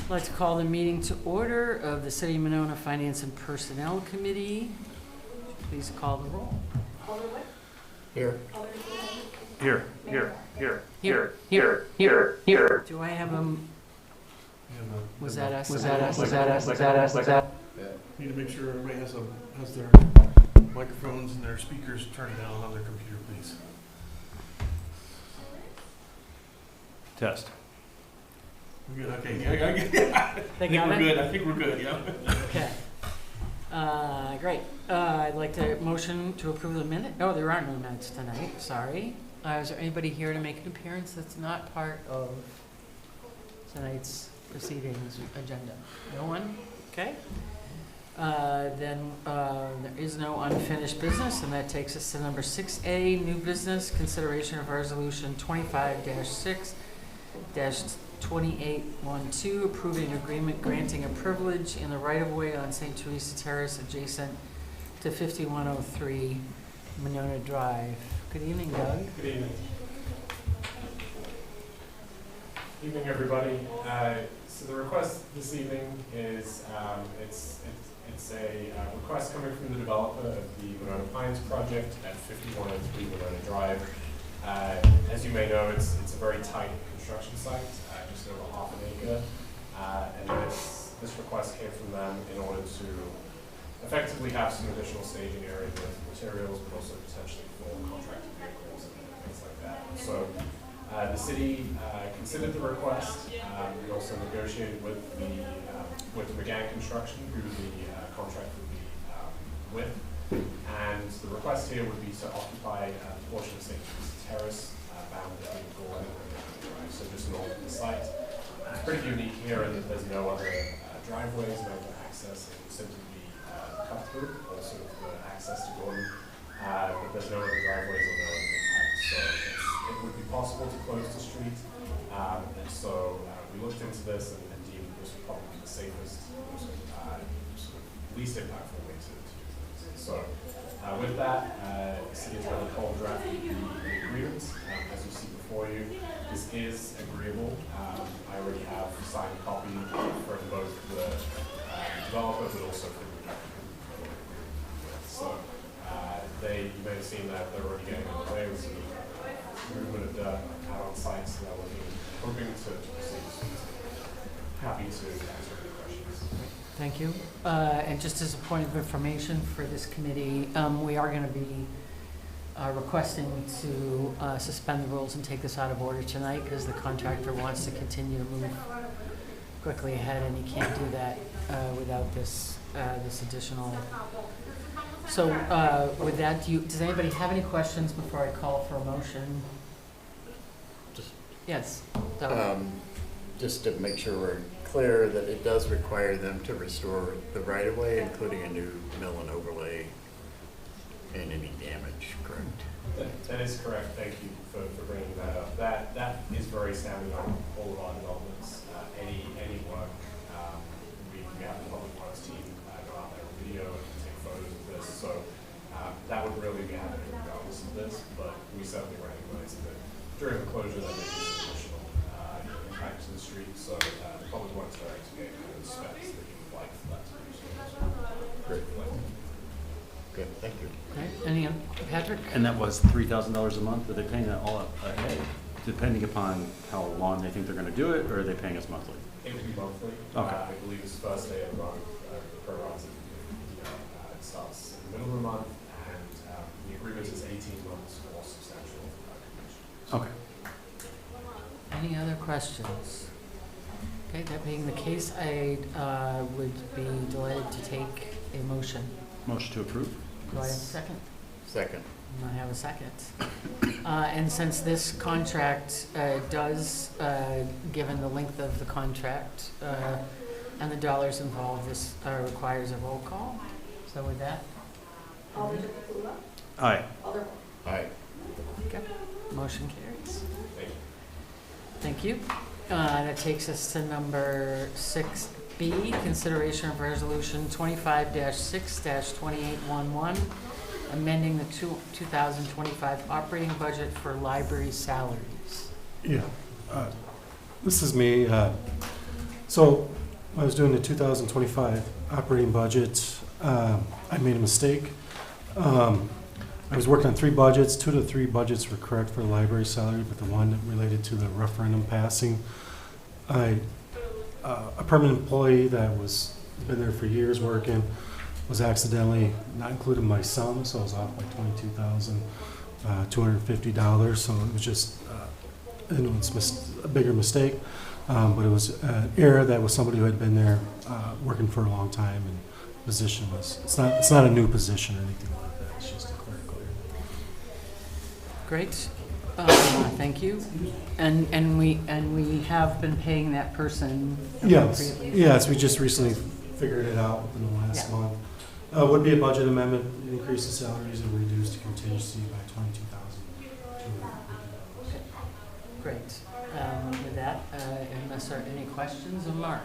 I'd like to call the meeting to order of the City of Monona Finance and Personnel Committee. Please call the roll. Here. Here. Do I have a, was that us? Need to make sure everybody has their microphones and their speakers turned down on their computer, please. Test. We're good, okay. I They think got we're it? good. I think we're good, yeah. Okay. Great. I'd like to motion to approve the minute. Oh, there are no minutes tonight, sorry. Is there anybody here to make an appearance that's not part of tonight's proceedings agenda? No one? Okay. Then there is no unfinished business, and that takes us to number 6A, new business, consideration of resolution 25-6-2812, approving agreement granting a privilege in the right-of-way on St. Teresa Terrace adjacent to 5103 Monona Drive. Good evening, Doug. Good evening. Evening, everybody. So the request this evening is it's a request coming from the developer of the Monona Pines project at 5103 Monona Drive. As you may know, it's a very tight construction site, just over half an acre, and this request came from them in order to effectively have some additional staging area with materials, but also potentially for contracted vehicles and things like that. So the city considered the request. We also negotiated with McGann Construction, who the contract would be with. And the request here would be to occupy a portion of St. Teresa Terrace, bound between Gordon and Mountain Drive, so just north of the site. It's pretty unique here in that there's no other driveways, no other access. It would simply be cut through, also for access to Gordon, but there's no other driveways or no other impact. So it would be possible to close the street. And so we looked into this and deemed this would probably be the safest, most sort of least impactful way to do things. So with that, the city has really cold drafted the agreement. As you see before you, this is agreeable. I already have signed a copy from both the developer, but also from the So you may have seen that they're already getting underway with some movement of dirt out on site, so that we're hoping to proceed. Happy to answer any questions. Thank you. And just as a point of information for this committee, we are going to be requesting to suspend the rules and take this out of order tonight because the contractor wants to continue to move quickly ahead, and he can't do that without this additional. So with that, does anybody have any questions before I call for a motion? Yes. Just to make sure we're clear that it does require them to restore the right-of-way, including a new mill and overlay and any damage, correct? That is correct. Thank you for bringing that up. That is very standard on all of our developments. Any work, we have the public works team go out there with video and take photos of this. So that would really be happening regardless of this, but we certainly recognize that during the closure there may be some additional impact to the street. So the public works director gave specs that you would like for that to do so. Great. Good, thank you. Okay. Any Patrick? And that was $3,000 a month. Are they paying that all up ahead, depending upon how long they think they're going to do it, or are they paying us monthly? It would be monthly. Okay. I believe it's first day of the month, per month. It starts in the middle of the month, and the agreement is 18 months for substantial completion. Okay. Any other questions? Okay, that being the case, I would be delighted to take a motion. Motion to approve? Do I have a second? Second. I have a second. And since this contract does, given the length of the contract and the dollars involved, this requires a roll call. So with that? Alderman Kula? Aye. Alderman. Aye. Okay. Motion carries. Thank you. Thank you. That takes us to number 6B, consideration of resolution 25-6-2811, amending the 2025 operating budget for library salaries. Yeah, this is me. So I was doing the 2025 operating budget. I made a mistake. I was working on 3 budgets. 2 to 3 budgets were correct for the library salary, but the one that related to the referendum passing, a permanent employee that was been there for years working was accidentally not including my sum, so I was off by $22,250. So it was just a bigger mistake, but it was an error that was somebody who had been there working for a long time, and position was it's not a new position or anything like that. It's just a clerical error. Great. Thank you. And we have been paying that person Yes, appropriately? yes, we just recently figured it out within the last Yeah. month. Would be a budget amendment, increase the salaries and reduce the contingency by $22,250. Great. With that, unless there are any questions of Mark?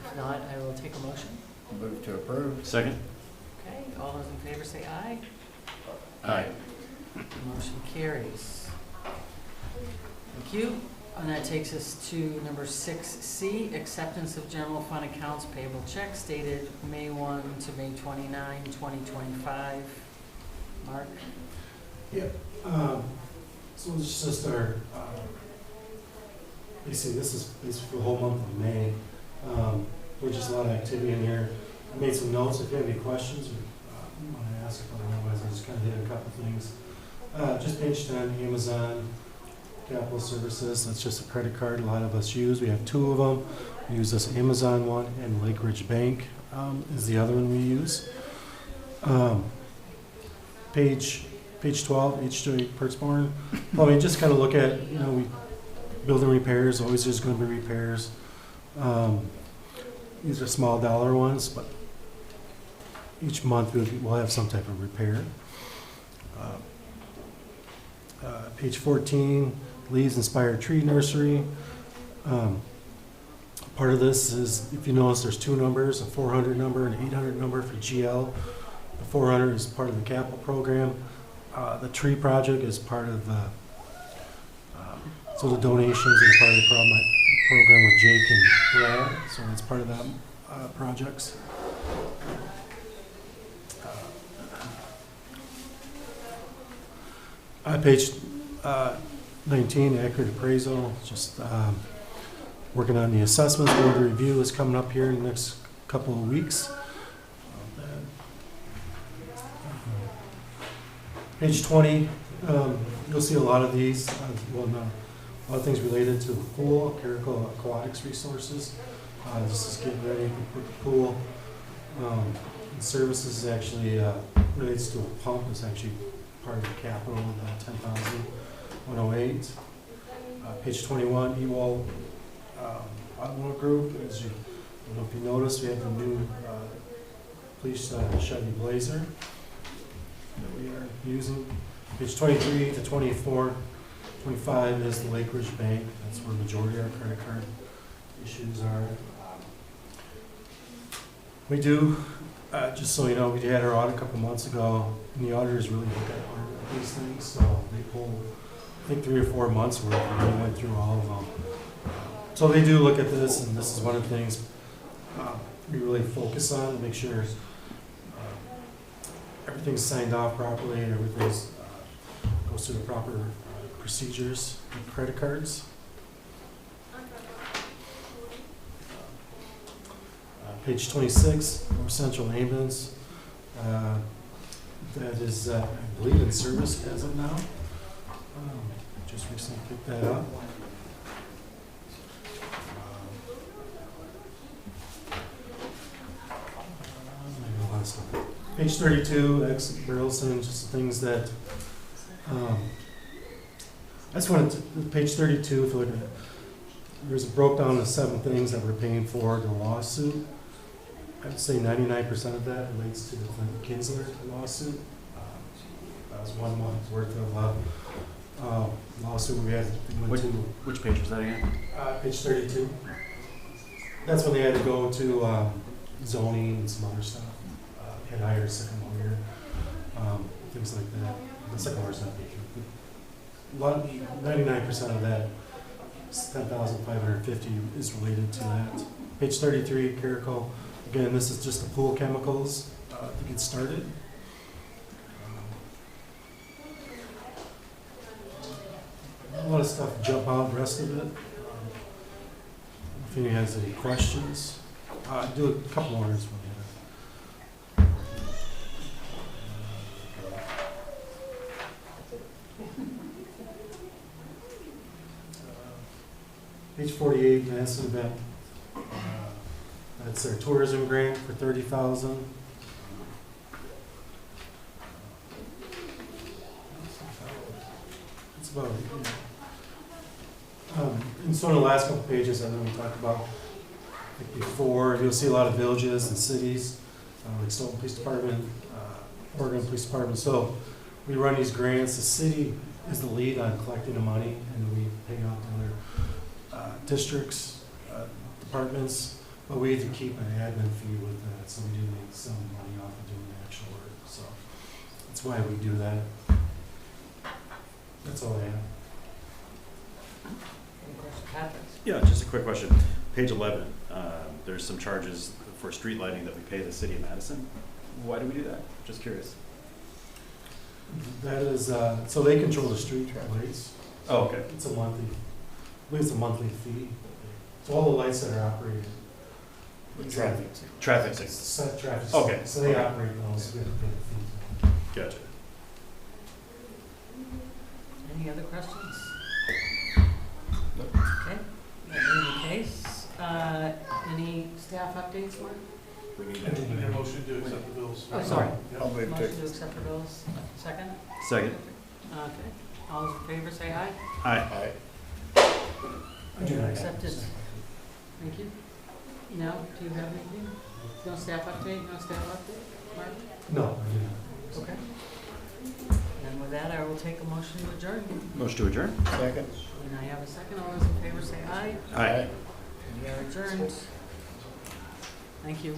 If not, I will take a motion. Move to approve. Second? Okay, all those in favor say aye. Aye. Motion carries. Thank you. And that takes us to number 6C, acceptance of general fund accounts payable checks dated May 1 to May 29, 2025. Mark? So it's just our, basically this is for the whole month of May. There's just a lot of activity in here. I made some notes. If you have any questions or you want to ask, but otherwise I just kind of hit a couple things. Just page 10, Amazon Capital Services. That's just a credit card a lot of us use. We have 2 of them. We use this Amazon one, and Lake Ridge Bank is the other one we use. Page 12, H2A Pertzborn. Well, I mean, just kind of look at, we building repairs, always there's going to be repairs. These are small dollar ones, but each month we'll have some type of repair. Page 14, Leaves Inspired Tree Nursery. Part of this is, if you notice, there's 2 numbers, a 400 number and an 800 number for GL. The 400 is part of the capital program. The tree project is part of the, so the donations are part of the program with Jake and Brad, so it's part of that projects. Page 19, accurate appraisal, just working on the assessments. Board review is coming up here in the next couple of weeks. Page 20, you'll see a lot of these, a lot of things related to the pool, Caracal Aquatics Resources. This is getting ready to put the pool. The services actually relates to a pump. It's actually part of the capital of that 10,108. Page 21, Ewald Automotive Group. As you, I don't know if you noticed, we have the new police Chevy Blazer that we are using. Page 23 to 24, 25 is the Lake Ridge Bank. That's where the majority of our credit card issues are. We do, just so you know, we had our audit a couple months ago, and the auditors really look at these things, so they pulled, I think, 3 or 4 months worth, and they went through all of them. So they do look at this, and this is one of the things we really focus on to make sure everything's signed off properly and everything's goes through the proper procedures with credit cards. Page 26, North Central Ambulance. That is, I believe, in service as of now. Just recently picked that up. Page 32, ex Burleson, just things that, I just wanted to, page 32, if you look at it, there's a broke down of 7 things that we're paying for the lawsuit. I'd say 99% of that relates to the Clint Kinsler lawsuit. That was 1 month's worth of lawsuit we had. Which page was that again? Page 32. That's when they had to go to zoning and some other stuff. Had hired a second lawyer, things like that. The second lawyer's not big. 99% of that 10,550 is related to that. Page 33, Carico, again, this is just the pool chemicals to get started. A lot of stuff jump out, the rest of it. If anyone has any questions, do a couple more as well. Page 48, Madison event. That's their tourism grant for 30,000. That's about it. Yeah. And so in the last couple pages, I know we talked about like before, you'll see a lot of villages and cities, like Stoughton Police Department, Oregon Police Department. So we run these grants. The city is the lead on collecting the money, and we pay out to other districts, departments, but we have to keep an admin fee with that, so we do make some money off of doing the actual work. So that's why we do that. That's all I have. Any questions? Patrick? Yeah, just a quick question. Page 11, there's some charges for street lighting that we pay the city of Madison. Why do we do that? Just curious. That is, so they control the street lights. Oh, okay. It's a monthly, I believe it's a monthly fee. So all the lights that are operated. Traffic. Traffic signals. Set traffic. Okay. So they Okay. operate those, we have to pay the fee. Gotcha. Any other questions? Okay, in any case, any staff updates, Mark? We need I think we have a motion to accept the bills. Oh, sorry. I'll move Motion to, to accept the bills, second? Second. Okay, all those in favor say aye. Aye. I do not have Accepted. this. Thank you. No, do you have anything? No staff update, no staff update, Mark? No, I do not. Okay. And with that, I will take a motion to adjourn. Motion to adjourn? second. And I have a second, all those in favor say aye. Aye. We are adjourned. Thank you.